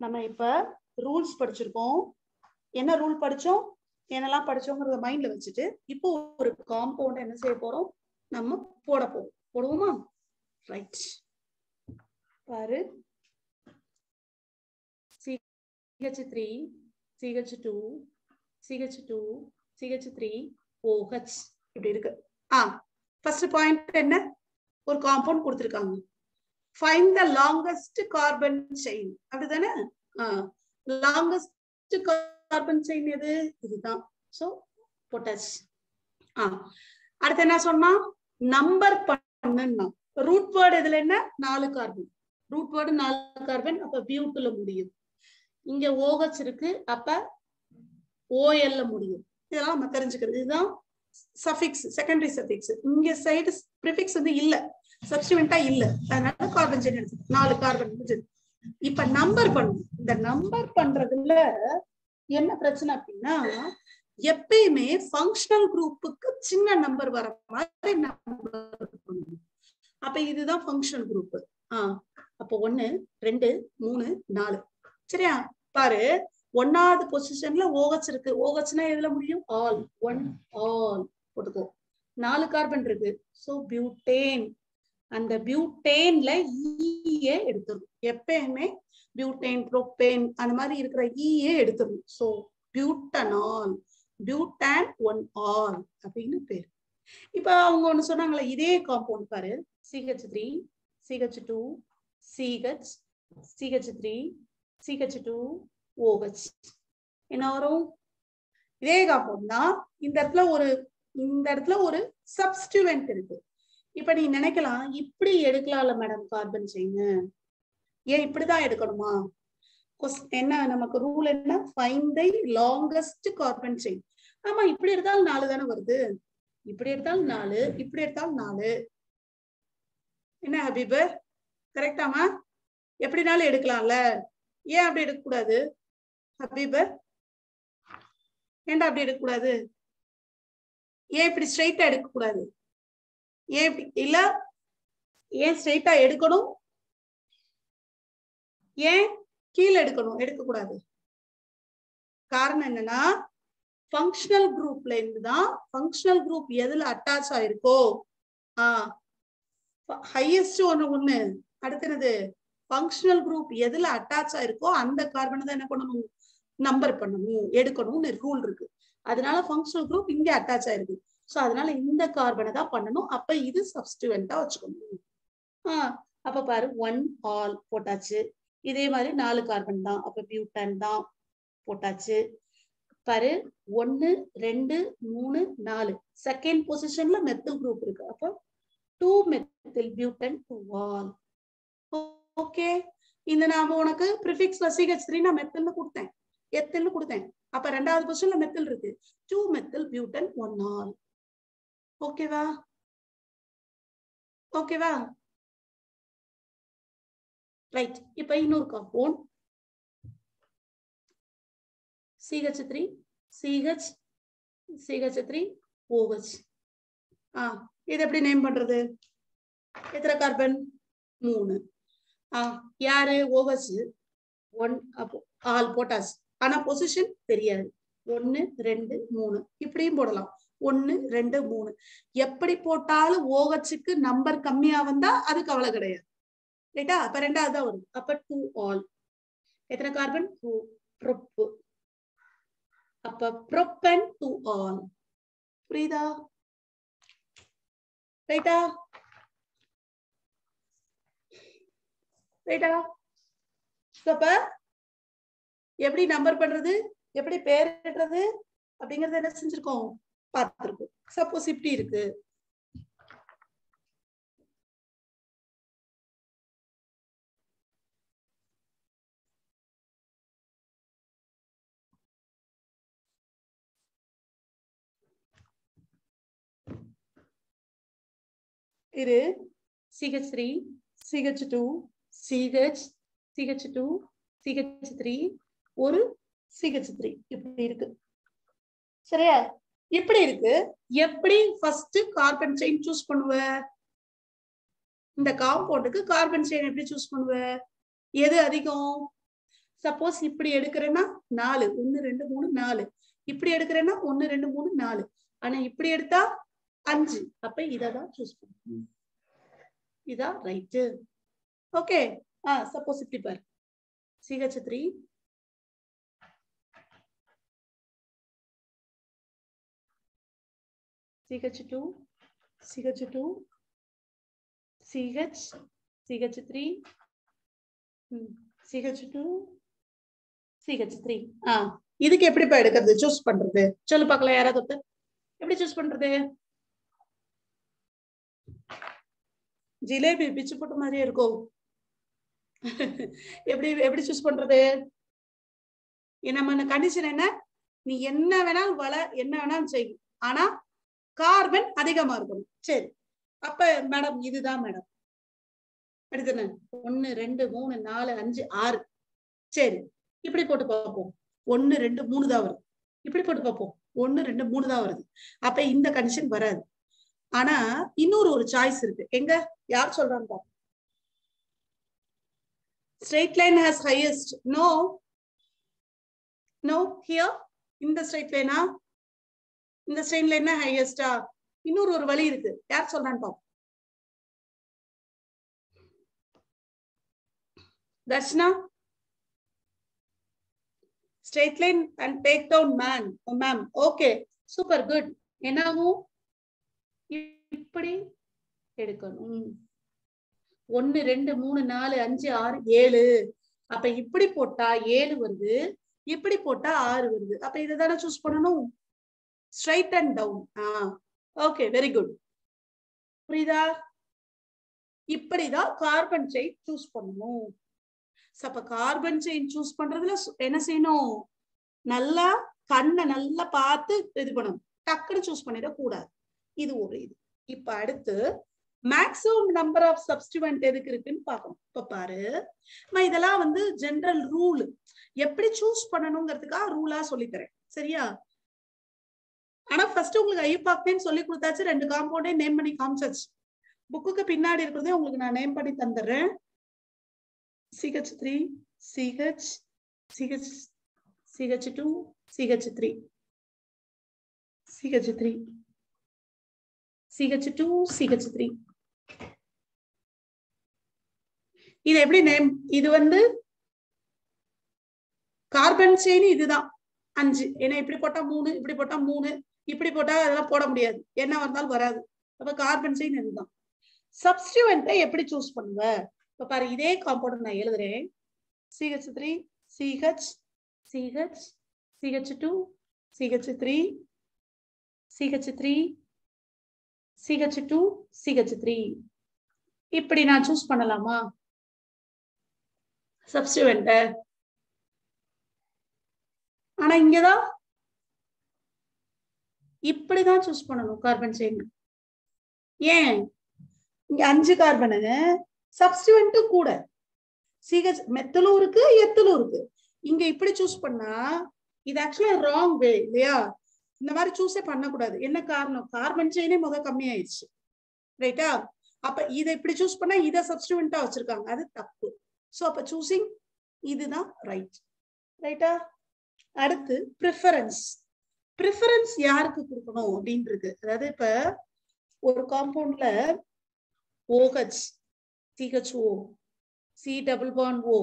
நம்ம இப்ப ரூல்ஸ் படிச்சிருக்கோம். என்ன ரூல் படிச்சோம், என்னெல்லாம் படிச்சோங்கிறத மைண்ட்ல வச்சுட்டு இப்போ ஒரு காம்பவுண்ட் என்ன செய்ய போறோம், நம்ம போட போறோம். போடுவோமா? ரைட். பாரு, CH3 CH2 CH2 CH3 OH இப்படி இருக்கு. ஃபர்ஸ்ட் பாயிண்ட் என்ன, ஒரு காம்பவுண்ட் கொடுத்திருக்காங்க. Find the longest carbon chain. அப்படிதானே? லாங்கஸ்ட் கார்பன் செயின் எது, இதுதான். So potash. அடுத்து என்ன சொன்னா, நம்பர் பண்ணா. ரூட் வேர்டு இதுல என்ன, 4 கார்பன். ரூட் வேர்டு 4 கார்பன், அப்ப பியூட்ல முடியும். இங்க OH இருக்கு, அப்ப OL முடியும். இதெல்லாம் நம்ம தெரிஞ்சுக்கிறது. இதுதான் சஃபிக்ஸ், செகண்டரி சஃபிக்ஸ். இங்க சைடு ப்ரிஃபிக்ஸ் வந்து இல்ல, சப்ஸ்டிவெண்டா இல்ல, அதனால கார்பன் செயின் எடுத்து 4 கார்பன். இப்ப நம்பர் பண்ணும். இந்த நம்பர் பண்றதுல என்ன பிரச்சனை அப்படின்னா, எப்பயுமே ஃபங்க்ஷனல் குரூப்புக்கு சின்ன நம்பர் வர மாதிரி நம்பர் பண்ணணும். அப்ப இதுதான் ஃபங்க்ஷனல் குரூப். அப்போ 1 2 3 4. சரியா? பாரு, 1வது பொசிஷன்ல OH இருக்கு. OHனா எதுல முடியும்? ஆல். 1 ஆல் போட்டுக்கோ. 4 கார்பன் இருக்கு. So butane. அந்த பியூட்டேன்ல ஈயே எடுத்துரும். எப்பயுமே பியூட்டேன், புரோப்பேன் அந்த மாதிரி இருக்கிற ஈயே எடுத்துரும். சோ பியூட்டனால், பியூட்டான் 1 ஆல் அப்படின்னு பேரு. இப்ப அவங்க ஒண்ணு சொன்னாங்களே, இதே காம்பவுண்ட் பாரு, CH3 CH2 CH CH3 CH2 OH. என்ன வரும்? இதே காம்பவுண்ட் தான். இந்த இடத்துல ஒரு சப்ஸ்டிட்யூவன்ட் இருக்கு. இப்ப நீ நினைக்கலாம், இப்படி எடுக்கலாம்ல மேடம் கார்பன் செயின், ஏன் இப்படிதான் எடுக்கணுமா? என்ன நமக்கு ரூல் என்ன? ஃபைண்ட் தி லாங்கஸ்ட் கார்பன் செயின். ஆமா, இப்படி எடுத்தாலும் 4 தானே வருது. இப்படி எடுத்தாலும் 4, இப்படி எடுத்தாலும் 4. என்ன ஹபீபு, கரெக்டாமா? எப்படினாலும் எடுக்கலாம்ல, ஏன் அப்படி எடுக்கக்கூடாது ஹபீபு? ஏன்டா அப்படி எடுக்கக்கூடாது? ஏன் இப்படி ஸ்ட்ரைட்டா எடுக்கக்கூடாது? ஏன் இல்ல, ஏன் ஸ்ட்ரைட்டா எடுக்கணும்? ஏன் கீழே எடுக்கணும்? எடுக்கக்கூடாது. காரணம் என்னன்னா, ஃபங்க்ஷனல் குரூப்ல இருந்துதான், ஃபங்க்ஷனல் குரூப் எதுல அட்டாச் ஆயிருக்கோ, ஹையஸ்ட் ஒண்ணு அடுத்தது ஃபங்க்ஷனல் குரூப் எதுல அட்டாச் ஆயிருக்கோ அந்த கார்பனை தான் என்ன பண்ணணும்? நம்பர் பண்ணணும், எடுக்கணும்னு ரூல் இருக்கு. அதனால ஃபங்க்ஷனல் குரூப் இங்க அட்டாச் ஆயிருக்கு. சோ அதனால இந்த கார்பனை தான் பண்ணணும். அப்ப இது சப்ஸ்டிட்யூவன்ட்டா வச்சுக்கணும். அப்ப பாரு, 1 ஆல் போட்டாச்சு. இதே மாதிரி 4 கார்பன் தான், அப்ப பியூட்டன் தான் போட்டாச்சு. பாரு, 1 2 3 4 செகண்ட் பொசிஷன்ல மெத்தில் குரூப் இருக்கு. அப்ப 2 மெத்தில் பியூட்டன் 2 ஆல். ஓகே, இந்த நாம உனக்கு ப்ரிஃபிக்ஸ்ல CH3 நான் மெத்தில்னு கொடுத்தேன், எத்தில்னு கொடுத்தேன். அப்ப 2வது பொசிஷன்ல மெத்தில் இருக்கு. 2 மெத்தில் பியூட்டன் 1 ஆல். ஓகேவா? ஓகேவா? ரைட். இப்ப இன்னொரு compound CH3 CH CH3 OH. இது எப்படி நேம் பண்றது? எத்தனை கார்பன்? 3. யாரு? OH 1. அப்போ ஆல் போட்டாச்சு. ஆனா பொசிஷன் தெரியாது. 1 2 3 இப்படியும் போடலாம். 1 2 3 எப்படி போட்டாலும் OHக்கு நம்பர் கம்மியா வந்தா அது கவலை கிடையாது. ரைட்டா? அப்ப 2வது தான் வரும். அப்ப 2 ஆல். எத்தனை கார்பன்? 2. ப்ரோப். அப்ப ப்ரோப்பன் 2 ஆல். புரியுதா? ரைட்டா? ரைட்டா? அப்ப எப்படி நம்பர் பண்றது, எப்படி பேரிடுறது அப்படிங்கறத என்ன செஞ்சிருக்கோம்? பார்த்திருக்கோம். சப்போஸ் இப்படி இருக்கு, இது CH3 CH2 CH CH2 CH3 ஒரு CH3 இப்படி இருக்கு. சரியா? இப்படி இருக்கு. எப்படி ஃபர்ஸ்ட் கார்பன் செயின் சூஸ் பண்ணுவ? இந்த காம்பவுண்டுக்கு கார்பன் செயின் எப்படி சூஸ் பண்ணுவ? எது அதிகம்? சப்போஸ் இப்படி எடுக்கிறேன்னா 4, 1 2 3 4. இப்படி எடுக்கிறேன்னா 1 2 3 4. ஆனா இப்படி எடுத்தா 5. அப்ப இததான் சூஸ் பண்ணணும். இதான் ரைட். ஓகே. சப்போஸ் இப்படி பாரு, CH3 CH2 CH2 CH CH3 CH2 CH3. இதுக்கு எப்படிப்பா எடுக்கிறது, சூஸ் பண்றது? சொல்லு பார்க்கலாம், யாராவது எப்படி சூஸ் பண்றது? ஜிலேபி பிச்சு போட்ட மாதிரியே இருக்கும். எப்படி எப்படி சூஸ் பண்றது? நம்ம கண்டிஷன் என்ன? நீ என்ன வேணாலும் என்ன வேணாலும் செய்யும், ஆனா கார்பன் அதிகமா இருக்கணும். சரி, அப்ப மேடம் இதுதான் மேடம் அடுத்து 1 2 3 4 5 6. சரி, இப்படி போட்டு பார்ப்போம். 1 2 3 தான் வருது. இப்படி போட்டு பார்ப்போம். 1 2 3 தான் வருது. அப்ப இந்த கண்டிஷன் வராது. ஆனா இன்னொரு ஒரு சாய்ஸ் இருக்கு. எங்க யார் சொல்றாங்க? Straight line has highest. No. No, here இந்த straight line இந்த straight line highest இன்னொரு ஒரு வழி இருக்கு. யார் சொல்றான்னு பாப்போம். Darshana, straight line and take down man. Oh, ma'am. Okay, super good. என்னாகும்? இப்படி எடுக்கணும். 1 2 3 4 5 6 7. அப்ப இப்படி போட்டா 7 வருது, இப்படி போட்டா 6 வருது. அப்ப இதுதானே சூஸ் பண்ணணும். Straight and down. Okay, very good. புரியுதா? இப்படிதான் கார்பன் செயின் சூஸ் பண்ணணும். அப்ப கார்பன் செயின் சூஸ் பண்றதுல என்ன செய்யணும்? நல்லா கண்ணை நல்லா பார்த்து இது பண்ணணும். டக்குன்னு சூஸ் பண்ணிட கூடாது. இது ஒரு இது. இப்ப அடுத்து மேக்ஸிமம் நம்பர் ஆஃப் சப்ஸ்டிட்யூவன்ட் எதுக்கு இருக்குன்னு பார்க்கணும். இப்ப பாரு, இதெல்லாம் வந்து ஜெனரல் ரூல். எப்படி சூஸ் பண்ணணுங்கிறதுக்காக ரூலா சொல்லித்தரேன். சரியா? ஆனா ஃபர்ஸ்ட் உங்களுக்கு ஐயூபாக்டேன் சொல்லி கொடுத்தாச்சு. 2 காம்பவுண்டே நேம் பண்ணி காமிச்சாச்சு. புக்குக்கு பின்னாடி இருக்கிறதே உங்களுக்கு நான் நேம் பண்ணி தந்துடுறேன். CH3, CH, CH, CH2, CH3, CH3, CH2, CH3. இது எப்படி நேம்? இது வந்து கார்பன் செயின் இதுதான் 5. ஏன்னா இப்படி போட்டா 3, இப்படி போட்டா 3, இப்படி போட்டா அதெல்லாம் போட முடியாது. என்ன வந்தாலும் வராது. அப்ப கார்பன் செயின் இதுதான். சப்ஸ்டிட்யூவன்ட்டை எப்படி சூஸ் பண்ணுவ? இப்ப பாரு, இதே காம்பவுண்ட் நான் எழுதுறேன். CH3, CH, CH, CH2, CH3, CH3, CH2, CH3. இப்படி நான் சூஸ் பண்ணலாமா சப்ஸ்டிட்யூவன்ட்? ஆனா இங்கதான் இப்படிதான் சூஸ் பண்ணணும் கார்பன் செயின். ஏன்? இங்க 5 கார்பனு, சப்ஸ்டிட்யூவன்ட் கூட CH மெத்தலும் இருக்கு, எத்தலும் இருக்கு. இங்க இப்படி சூஸ் பண்ணா இது ஆக்சுவலா ராங் வே இல்லையா? இந்த மாதிரி சூஸே பண்ணக்கூடாது. என்ன காரணம்? கார்பன் செயினே முதல் கம்மி ஆயிடுச்சு. ரைட்டா? அப்ப இதை இப்படி சூஸ் பண்ணா இதை சப்ஸ்டிட்யூவன்ட்டா வச்சிருக்காங்க. அது தப்பு. சோ அப்ப சூசிங் இதுதான் ரைட். ரைட்டா? அடுத்து ப்ரிஃபரன்ஸ். ப்ரிஃபரன்ஸ் யாருக்கு கொடுக்கணும் அப்படின்னு இருக்கு. அதாவது இப்ப ஒரு காம்பவுண்ட்ல OH, CHO, C double bond O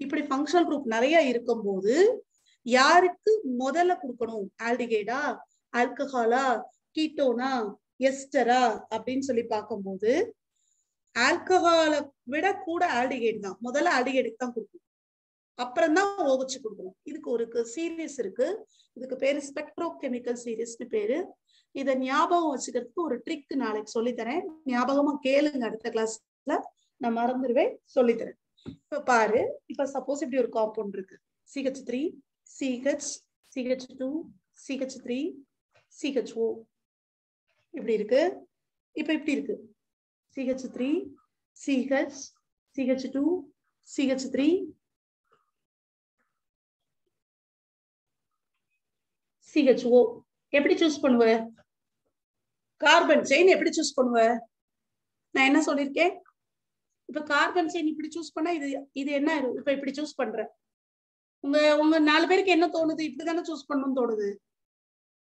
இப்படி ஃபங்க்ஷனல் குரூப் நிறைய இருக்கும்போது யாருக்கு முதல்ல கொடுக்கணும்? ஆல்டிகைடா, ஆல்கஹாலா, கீட்டோனா, எஸ்டரா அப்படின்னு சொல்லி பார்க்கும்போது ஆல்கஹாலை விட கூட ஆல்டிகைட் தான். முதல்ல ஆல்டிகைடுக்கு தான் கொடுக்கணும். அப்புறம் தான் OH கொடுக்கணும். இதுக்கு ஒரு சீரீஸ் இருக்கு. இதுக்கு பேரு ஸ்பெக்ட்ரோகெமிக்கல் சீரீஸ்னு பேரு. இதை ஞாபகம் வச்சுக்கிறதுக்கு ஒரு ட்ரிக் நாளைக்கு சொல்லித்தரேன். ஞாபகமா கேளுங்க. அடுத்த கிளாஸ்ல நான் மறந்துடுவேன், சொல்லித்தரேன். இப்ப பாரு, இப்ப சப்போஸ் இப்படி ஒரு காம்பவுண்ட் இருக்கு. CH3, CH, CH2, CH3, CHO இப்படி இருக்கு. இப்ப இப்படி இருக்கு. CH3, CH, CH2, CH3, CHO. எப்படி சூஸ் பண்ணுவ? கார்பன் செயின் எப்படி சூஸ் பண்ணுவ? நான் என்ன சொல்லிருக்கேன்? இப்ப கார்பன் செயின் இப்படி சூஸ் பண்ணா இது என்ன? இப்ப இப்படி சூஸ் பண்ற உங்க 4 பேருக்கு என்ன தோணுது? இப்படிதானே சூஸ் பண்ணணும்னு தோணுது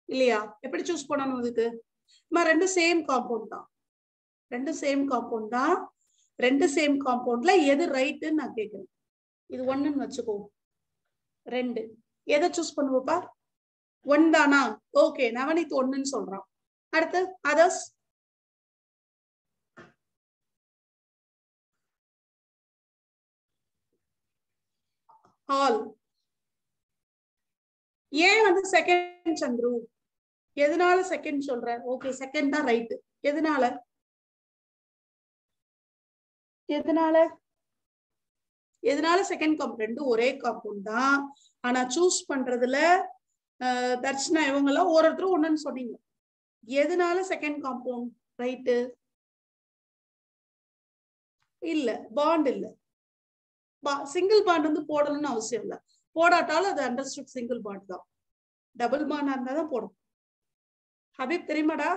இல்லையா? எப்படி சூஸ் பண்ணணும்? இதுக்கு ரெண்டும் சேம் காம்பவுண்ட் தான். ரெண்டும் சேம் காம்பவுண்ட் தான். ரெண்டு சேம் காம்பவுண்ட்ல எது ரைட்டுன்னு நான் கேட்கிறேன். இது 1ன்னு வச்சுக்கோ. 2 எதை சூஸ் பண்ணுவப்பா? 1 தானா? ஓகே, நவனித் 1ன்னு சொல்றான். அடுத்து அதர்ஸ்? ஆல். ஏன் வந்து செகண்ட் சந்துரு? எதனால செகண்ட் சொல்ற? ஓகே, செகண்ட் தான் ரைட். எதனால? எதனால? எதனால செகண்ட் காம்பவுண்ட்? ரெண்டும் ஒரே காம்பவுண்ட் தான். ஆனா சூஸ் பண்றதுல தர்ஷனா இவங்க எல்லாம் ஒருத்தரும் 1ன்னு சொன்னீங்க. எதனால செகண்ட் காம்பவுண்ட் ரைட்டு? இல்ல பாண்ட் இல்ல, சிங்கிள் பாண்ட் வந்து போடணும்னு அவசியம் இல்ல. போடாட்டாலும் அது அண்டர்ஸ்டுட் சிங்கிள் பாண்ட் தான். டபுள் பாண்டா இருந்தா தான் போடணும். ஹபீப் தெரியுமாடா?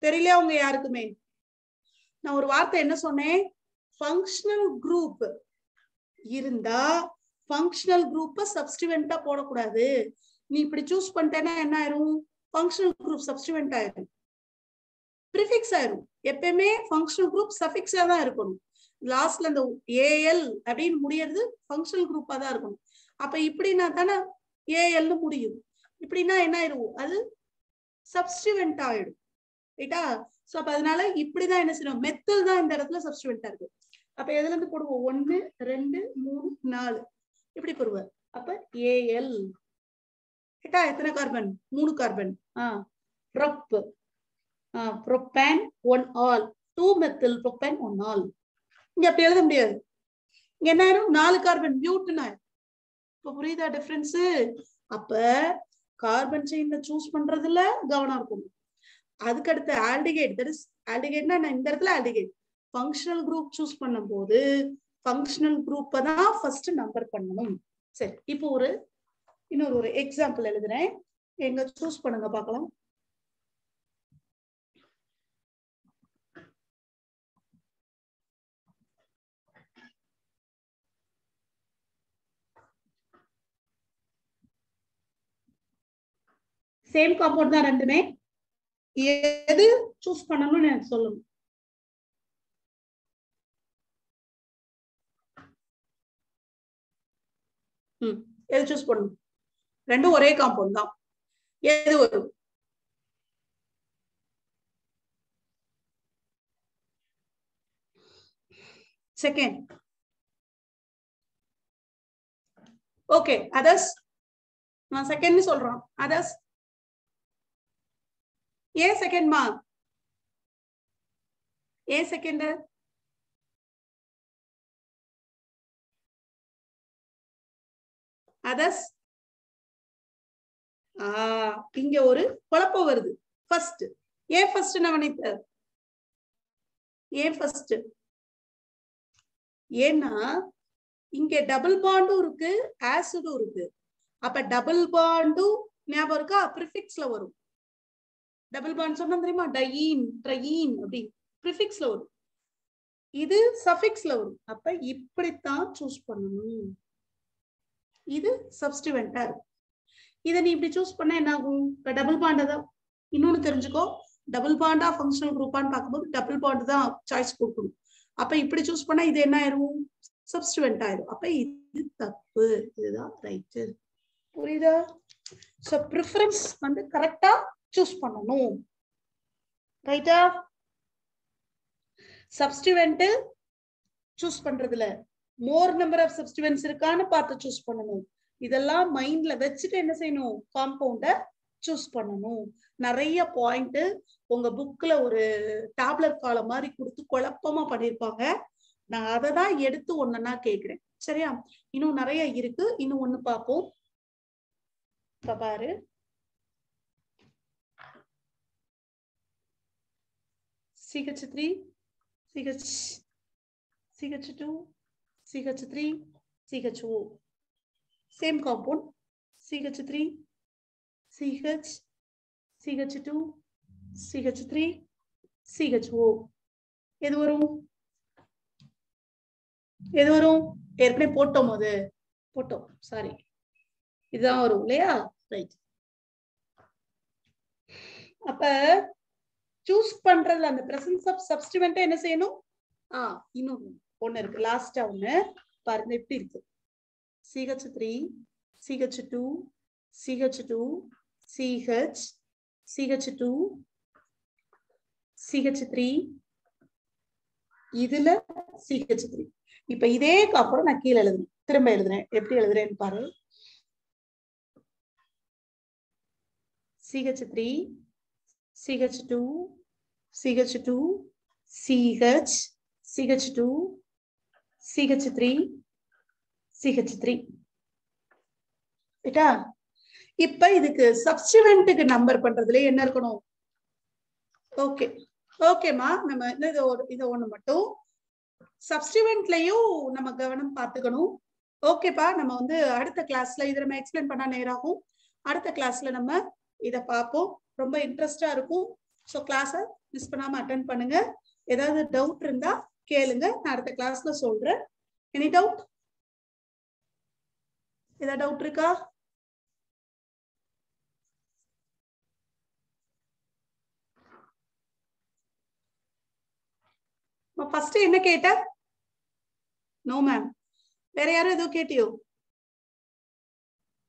தெரியலையா உங்க யாருக்குமே? நான் ஒரு வார்த்தை என்ன சொன்னேன்? ஃபங்க்ஷனல் குரூப் இருந்தா ஃபங்க்ஷனல் குரூப்ப சப்ஸ்டிவெண்டா போடக்கூடாது. நீ இப்படி சூஸ் பண்ணிட்டேன்னா என்ன ஆயிரும்? ஃபங்க்ஷனல் குரூப் சப்ஸ்டிவெண்ட் ஆயிரும், ப்ரிஃபிக்ஸ் ஆயிரும். எப்பயுமே ஃபங்க்ஷனல் குரூப் சஃபிக்ஸா தான் இருக்கணும். லாஸ்ட்ல இந்த ஏஎல் அப்படின்னு முடியறது ஃபங்க்ஷனல் குரூப்பா தான் இருக்கணும். அப்ப இப்படின்னா தானே ஏஎல்னு முடியும். இப்படின்னா என்ன ஆயிரும்? அது சப்ஸ்டிவெண்ட் ஆயிடும். ரைட்டா? சோ அப்ப அதனால இப்படிதான் என்ன செய்யணும்? மெத்தல் தான் இந்த இடத்துல சப்ஸ்டிவெண்டா இருக்கு. அப்ப எதுல இருந்து போடுவோம்? 1 2 3 4 இப்படி போடுவார். அப்ப ஏஎல் ரைட்டா? எத்தனை carbon? 3 carbon. Probe propane 1 all 2 methyl propane 1 all. இங்க அப்படி எழுத முடியாது. இங்க என்ன ஆயிரும்? 4 கார்பன் பியூட்டன் ஆயிரும். இப்ப புரியுதா டிஃபரன்ஸ்? அப்ப கார்பன் செயின்ல சூஸ் பண்றதுல கவனம் இருக்கணும். அதுக்கு அடுத்து ஆல்டிகைட், தட் இஸ் ஆல்டிகைட்னா இந்த இடத்துல ஆல்டிகைட் ஃபங்க்ஷனல் குரூப் சூஸ் பண்ணும்போது ஃபங்க்ஷனல் குரூப்பை தான் ஃபர்ஸ்ட் நம்பர் பண்ணணும். சரி, இப்போ இன்னொரு எக்ஸாம்பிள் எழுதுறேன். எங்க சூஸ் பண்ணுங்க பார்க்கலாம். சேம் காம்பவுண்ட் தான் ரெண்டுமே. எது சூஸ் பண்ணணும்னு எனக்கு சொல்லணும். எது சூஸ் பண்ணணும்? ரெண்டும் ஒரே காம்பவுண்ட் தான். எது வரும்? செகண்ட். ஓகே, அதர்ஸ் நான் செகண்ட் சொல்றோம். அதர்ஸ் ஏன் செகண்ட் மா? ஏன் செகண்ட்? அதர்ஸ் இங்க ஒரு குழப்பம் வருது. ஃபர்ஸ்ட் ஏன் ஃபர்ஸ்ட் நவனித்த? ஏன் ஃபர்ஸ்ட்? ஏன்னா இங்க டபுள் பாண்டும் இருக்கு, ஆசிடும் இருக்கு. அப்ப டபுள் பாண்டும் ஞாபகம் இருக்கா? ப்ரிஃபிக்ஸ்ல வரும். டபுள் பாண்ட் சொன்னா தெரியுமா? டையின், ட்ரையின் அப்படி ப்ரிஃபிக்ஸ்ல வரும். இது சஃபிக்ஸ்ல வரும். அப்ப இப்படித்தான் சூஸ் பண்ணணும். இது சப்ஸ்டிவெண்டா இருக்கும். இதை நீ இப்படி சூஸ் பண்ண என்ன ஆகும்? டபுள் பாண்டா தான். இன்னொன்னு தெரிஞ்சுக்கோ, டபுள் பாண்டா ஃபங்க்ஷனல் குரூப்பான்னு பார்க்கும்போது டபுள் பாண்ட் தான் சாய்ஸ் கொடுக்கணும். அப்ப இப்படி சூஸ் பண்ணா இது என்ன ஆயிரும்? சப்ஸ்டிவெண்ட் ஆயிரும். அப்ப இது தப்பு, இதுதான் ரைட். புரியுதா? சோ ப்ரிஃபரன்ஸ் வந்து கரெக்டா சூஸ் பண்ணணும். ரைட்டா? சப்ஸ்டிவெண்ட் சூஸ் பண்றதுல மோர் நம்பர் ஆஃப் சப்ஸ்டிவெண்ட்ஸ் இருக்கான்னு பார்த்து சூஸ் பண்ணணும். இதெல்லாம் மைண்ட்ல வச்சுட்டு என்ன செய்யணும்? காம்பவுண்ட சூஸ் பண்ணணும். நிறைய பாயிண்ட் உங்க புக்ல ஒரு டேப்லெட் காலம் மாதிரி கொடுத்து குழப்பமா பண்ணிருப்பாங்க. நான் அதை தான் எடுத்து ஒன்னா கேக்குறேன். சரியா? இன்னும் நிறைய இருக்கு. இன்னும் ஒண்ணு பார்ப்போம். பாரு, CH3 CH2 CH3 CHO same compound. CH3 CH CH2 CH3 CHO எது வரும்? எது வரும்? ஏற்கனவே போட்டோம். அது போட்டோம், சாரி, இதுதான் வரும் இல்லையா? ரைட். அப்ப சூஸ் பண்றதுல அந்த பிரசன்ஸ் ஆஃப் சப்ஸ்டிவெண்ட் என்ன செய்யணும்? இன்னொன்னு ஒண்ணு இருக்கு, லாஸ்டா ஒண்ணு பாருங்க. எப்படி இருக்கு? CH3 CH2 CH2 CH CH2 CH3 இதுல CH3. இப்ப இதே அப்புறம் நான் கீழே எழுதுறேன், திரும்ப எழுதுறேன். எப்படி எழுதுறேன்னு பாரு. CH3 CH2 CH2 CH CH2 CH3 CH3. ரைட்டா? இப்ப இதுக்கு சப்ஸ்டிவெண்ட்டுக்கு நம்பர் பண்றதுல என்ன இருக்கணும்? ஓகே, ஓகேமா, நம்ம இத ஒண்ணு மட்டும் சப்ஸ்டிவென்ட்லயும் நம்ம கவனம் பார்த்துக்கணும். ஓகேப்பா, நம்ம வந்து அடுத்த கிளாஸ்ல இதை நம்ம எக்ஸ்பிளைன் பண்ணா நேராகும். அடுத்த கிளாஸ்ல நம்ம இதை பார்ப்போம். ரொம்ப இன்ட்ரெஸ்டா இருக்கும். ஸோ கிளாஸை மிஸ் பண்ணாம அட்டென்ட் பண்ணுங்க. ஏதாவது டவுட் இருந்தா கேளுங்க, நான் அடுத்த கிளாஸ்ல சொல்றேன். Any doubt? ஏதாவது டவுட் இருக்கா? ஃபர்ஸ்ட் என்ன கேட்ட? No ma'am. வேற யாரும் எதுவும் கேட்டியோ?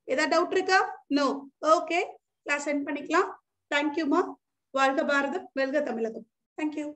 ஏதாவது டவுட் இருக்கா? நோ. ஓகே, கிளாஸ் எண்ட் பண்ணிக்கலாம். தேங்க்யூமா. வாழ்க பாரதம், வெல்க தமிழகம். தேங்க்யூ.